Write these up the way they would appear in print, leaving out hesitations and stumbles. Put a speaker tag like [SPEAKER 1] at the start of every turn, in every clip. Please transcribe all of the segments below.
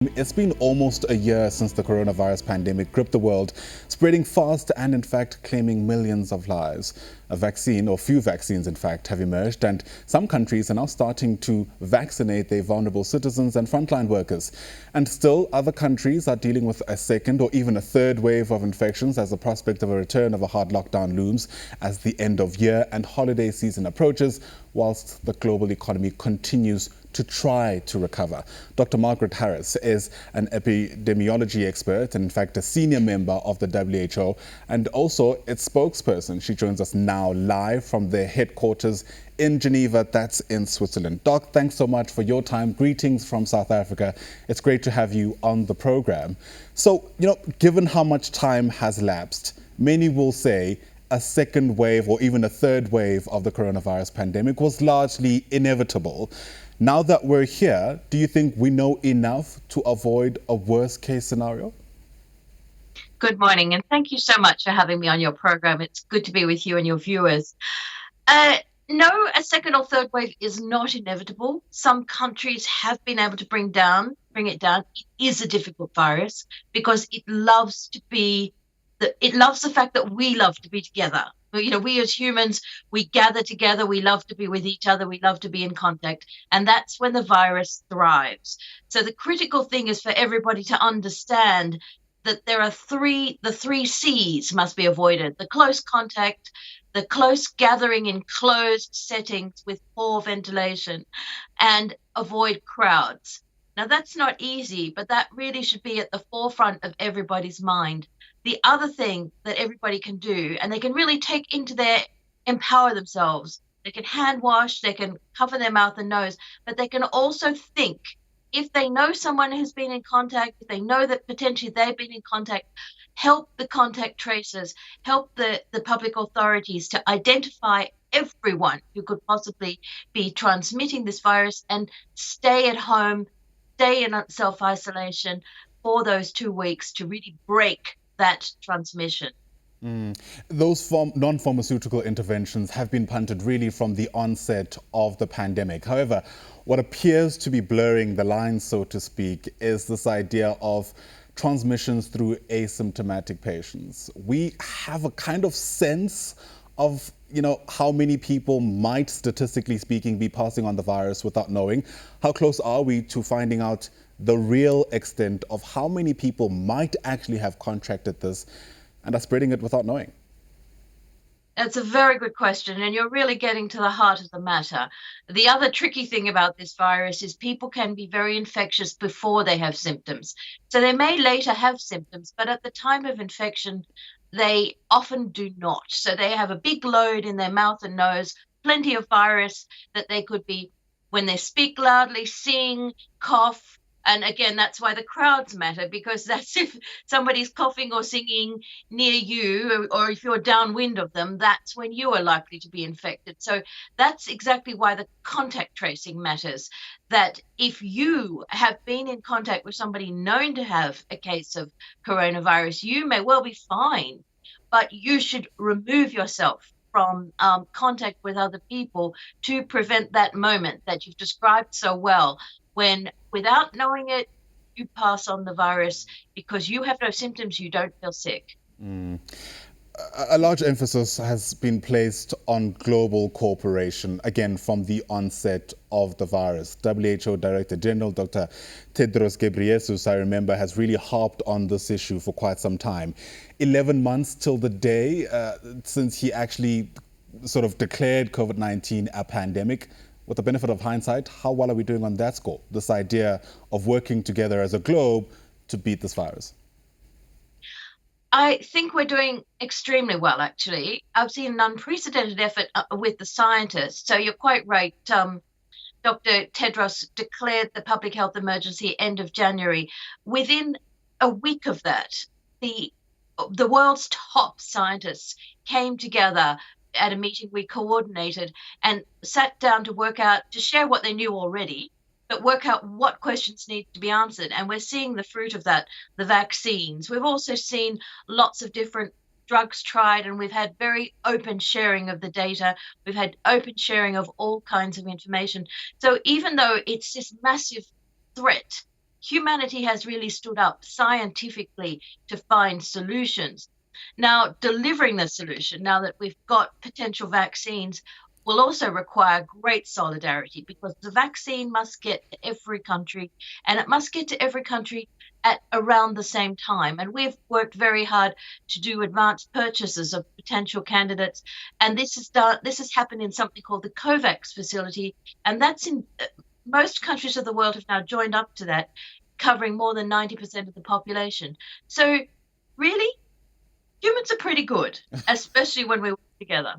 [SPEAKER 1] It's been almost a year since the coronavirus pandemic gripped the world, spreading fast and in fact claiming millions of lives. A vaccine, or few vaccines in fact, have emerged, and some countries are now starting to vaccinate their vulnerable citizens and frontline workers. And still, other countries are dealing with a second or even a third wave of infections as the prospect of a return of a hard lockdown looms as the end of year and holiday season approaches, whilst the global economy continues to try to recover. Dr. Margaret Harris is an epidemiology expert and in fact a senior member of the W.H.O and also its spokesperson. She joins us now live from their headquarters in Geneva, that's in Switzerland. Doc, thanks so much for your time. Greetings from South Africa. It's great to have you on the program. So, given how much time has lapsed, many will say a second wave or even a third wave of the coronavirus pandemic was largely inevitable. Now that we're here, do you think we know enough to avoid a worst case scenario?
[SPEAKER 2] Good morning, and thank you so much for having me on your program. It's good to be with you and your viewers. No, a second or third wave is not inevitable. Some countries have been able to bring it down. It is a difficult virus because it loves the fact that we love to be together. We as humans, we gather together, we love to be with each other, we love to be in contact, and that's when the virus thrives. So the critical thing is for everybody to understand that there are the three C's must be avoided: the close contact, the close gathering in closed settings with poor ventilation, and avoid crowds. Now, that's not easy, but that really should be at the forefront of everybody's mind. The other thing that everybody can do, and they can really empower themselves, they can hand wash, they can cover their mouth and nose, but they can also think. If they know someone who's been in contact, if they know that potentially they've been in contact, help the contact tracers, help the public authorities to identify everyone who could possibly be transmitting this virus and stay at home, stay in self-isolation for those 2 weeks to really break that transmission.
[SPEAKER 1] Those non-pharmaceutical interventions have been punted really from the onset of the pandemic. However, what appears to be blurring the lines, so to speak, is this idea of transmissions through asymptomatic patients. We have a kind of sense of, how many people might, statistically speaking, be passing on the virus without knowing. How close are we to finding out the real extent of how many people might actually have contracted this and are spreading it without knowing?
[SPEAKER 2] That's a very good question, and you're really getting to the heart of the matter. The other tricky thing about this virus is people can be very infectious before they have symptoms. So they may later have symptoms, but at the time of infection, they often do not. So they have a big load in their mouth and nose, plenty of virus that they could be, when they speak loudly, sing, cough. And again, that's why the crowds matter, because that's if somebody's coughing or singing near you, or if you're downwind of them, that's when you are likely to be infected. So that's exactly why the contact tracing matters. That if you have been in contact with somebody known to have a case of coronavirus, you may well be fine, but you should remove yourself from contact with other people to prevent that moment that you've described so well, when without knowing it, you pass on the virus because you have no symptoms, you don't feel sick.
[SPEAKER 1] A large emphasis has been placed on global cooperation, again, from the onset of the virus. WHO Director General Dr. Tedros Ghebreyesus, I remember, has really harped on this issue for quite some time. 11 months till the day since he actually sort of declared COVID-19 a pandemic. With the benefit of hindsight, how well are we doing on that score? This idea of working together as a globe to beat this virus.
[SPEAKER 2] I think we're doing extremely well, actually. I've seen an unprecedented effort with the scientists. So you're quite right. Dr. Tedros declared the public health emergency end of January. Within a week of that, the world's top scientists came together at a meeting we coordinated and sat down to share what they knew already, but work out what questions need to be answered. And we're seeing the fruit of that, the vaccines. We've also seen lots of different drugs tried, and we've had very open sharing of the data. We've had open sharing of all kinds of information. So even though it's this massive threat humanity has really stood up scientifically to find solutions. Now, delivering the solution, now that we've got potential vaccines, will also require great solidarity, because the vaccine must get to every country, and it must get to every country at around the same time. And we've worked very hard to do advanced purchases of potential candidates, and this has happened in something called the COVAX facility, and that's in most countries of the world have now joined up to that, covering more than 90% of the population. So really, humans are pretty good, especially when we work together.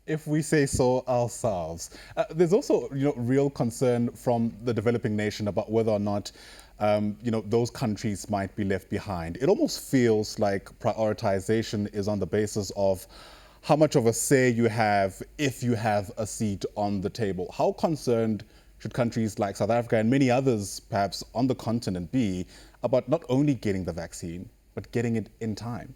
[SPEAKER 1] If we say so ourselves. There's also, real concern from the developing nation about whether or not, those countries might be left behind. It almost feels like prioritization is on the basis of how much of a say you have if you have a seat on the table. How concerned should countries like South Africa and many others, perhaps on the continent, be about not only getting the vaccine, but getting it in time?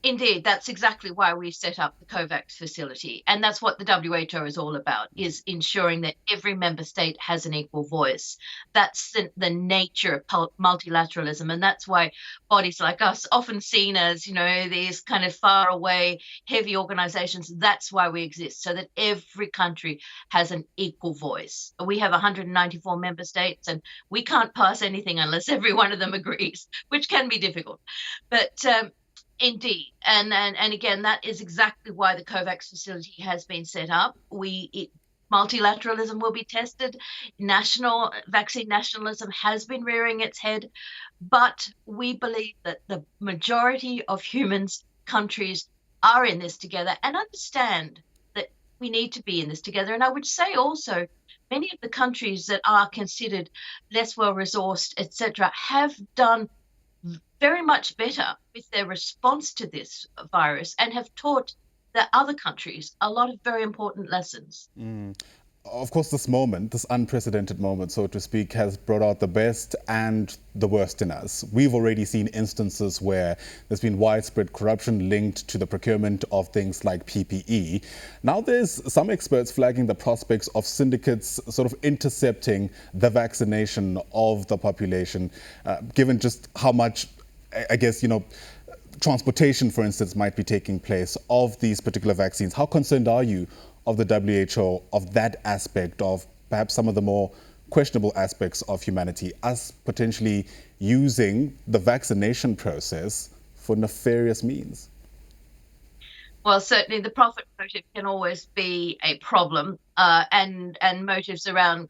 [SPEAKER 2] Indeed, that's exactly why we set up the COVAX facility. And that's what the WHO is all about, is ensuring that every member state has an equal voice. That's the nature of multilateralism. And that's why bodies like us, often seen as, these kind of far away, heavy organizations, that's why we exist, so that every country has an equal voice. We have 194 member states, and we can't pass anything unless every one of them agrees, which can be difficult. But indeed, and again, that is exactly why the COVAX facility has been set up. Multilateralism will be tested. National vaccine nationalism has been rearing its head, but we believe that the majority of humans, countries, are in this together and understand that we need to be in this together. And I would say also, many of the countries that are considered less well-resourced, etc., have done very much better with their response to this virus and have taught the other countries a lot of very important lessons.
[SPEAKER 1] Of course, this unprecedented moment, so to speak, has brought out the best and the worst in us. We've already seen instances where there's been widespread corruption linked to the procurement of things like PPE. Now there's some experts flagging the prospects of syndicates sort of intercepting the vaccination of the population, given just how much, I guess, transportation, for instance, might be taking place of these particular vaccines. How concerned are you of the WHO, of that aspect of perhaps some of the more questionable aspects of humanity, us potentially using the vaccination process for nefarious means?
[SPEAKER 2] Well, certainly the profit motive can always be a problem, and motives around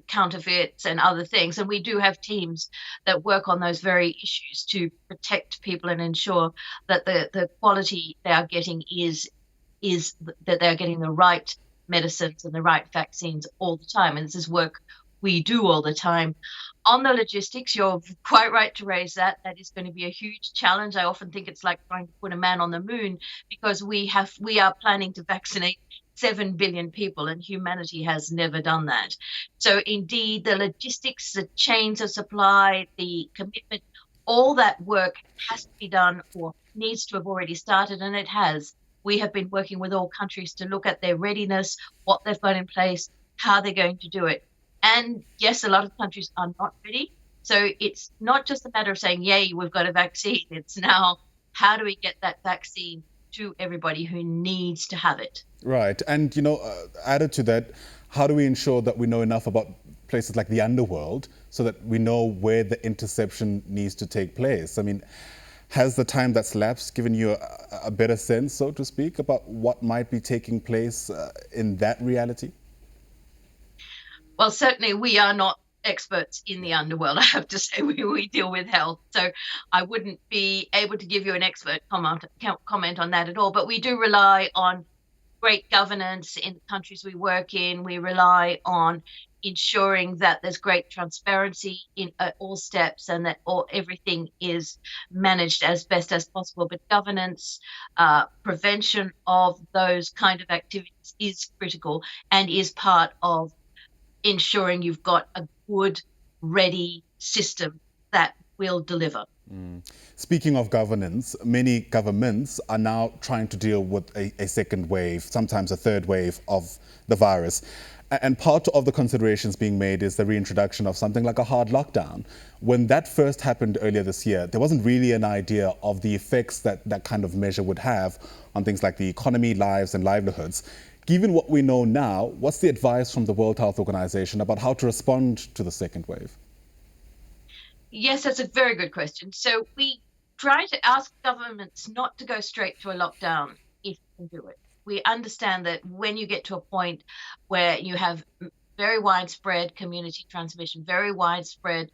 [SPEAKER 2] counterfeits and other things. And we do have teams that work on those very issues to protect people and ensure that the quality they are getting is that they're getting the right medicines and the right vaccines all the time. And this is work we do all the time. On the logistics, you're quite right to raise that. That is going to be a huge challenge. I often think it's like trying to put a man on the moon, because we are planning to vaccinate 7 billion people, and humanity has never done that. So indeed, the logistics, the chains of supply, the commitment, all that work has to be done, or needs to have already started, and it has. We have been working with all countries to look at their readiness, what they've got in place, how they're going to do it. And yes, a lot of countries are not ready. So it's not just a matter of saying, yay, we've got a vaccine. It's now, how do we get that vaccine to everybody who needs to have it?
[SPEAKER 1] Right. And, added to that, how do we ensure that we know enough about places like the underworld so that we know where the interception needs to take place? I mean, has the time that's lapsed given you a better sense, so to speak, about what might be taking place in that reality?
[SPEAKER 2] Well, certainly we are not experts in the underworld. I have to say, we deal with health, so I wouldn't be able to give you an expert comment on that at all. But we do rely on great governance in the countries we work in. We rely on ensuring that there's great transparency in all steps, and that everything is managed as best as possible. But governance, prevention of those kind of activities is critical and is part of ensuring you've got a good, ready system that will deliver.
[SPEAKER 1] Speaking of governance, many governments are now trying to deal with a second wave, sometimes a third wave of the virus. And part of the considerations being made is the reintroduction of something like a hard lockdown. When that first happened earlier this year, there wasn't really an idea of the effects that that kind of measure would have on things like the economy, lives, and livelihoods. Given what we know now, what's the advice from the World Health Organization about how to respond to the second wave?
[SPEAKER 2] Yes, that's a very good question. So we try to ask governments not to go straight to a lockdown if they can do it. We understand that when you get to a point where you have very widespread community transmission, very widespread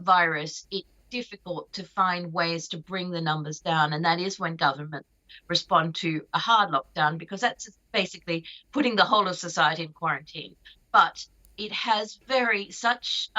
[SPEAKER 2] virus, it's difficult to find ways to bring the numbers down. And that is when governments respond to a hard lockdown, because that's basically putting the whole of society in quarantine. But it has such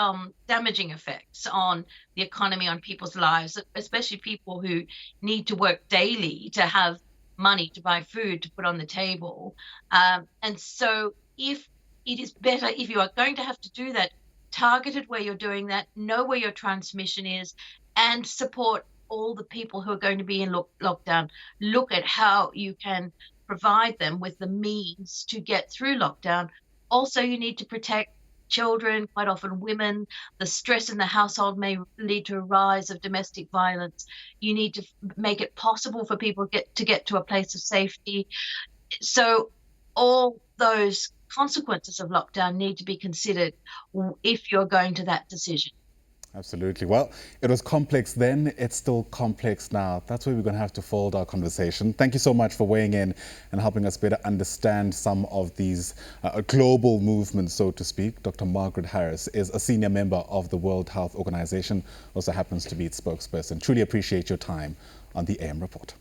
[SPEAKER 2] damaging effects on the economy, on people's lives, especially people who need to work daily to have money to buy food to put on the table. And so if it is better, if you are going to have to do that, target it where you're doing that, know where your transmission is, and support all the people who are going to be in lockdown. Look at how you can provide them with the means to get through lockdown. Also, you need to protect children, quite often women. The stress in the household may lead to a rise of domestic violence. You need to make it possible for people to get to a place of safety. So all those consequences of lockdown need to be considered if you're going to that decision.
[SPEAKER 1] Absolutely. Well, it was complex then, it's still complex now. That's where we're going to have to fold our conversation. Thank you so much for weighing in and helping us better understand some of these global movements, so to speak. Dr. Margaret Harris is a senior member of the World Health Organization, also happens to be its spokesperson. Truly appreciate your time on the AM Report.